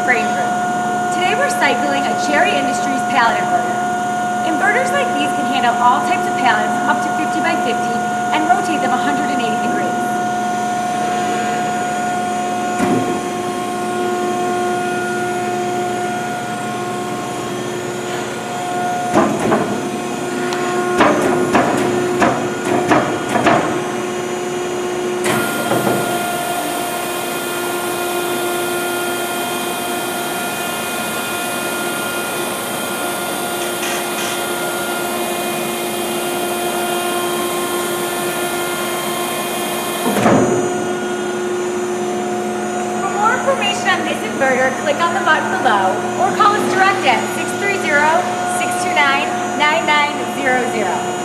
Frain. Today we're cycling a Cherry Industries pallet inverter. Inverters like these can handle all types of pallets up to 50 by 50 and rotate them 180 degrees. For more information on this inverter, click on the button below or call us direct at 630-629-9900.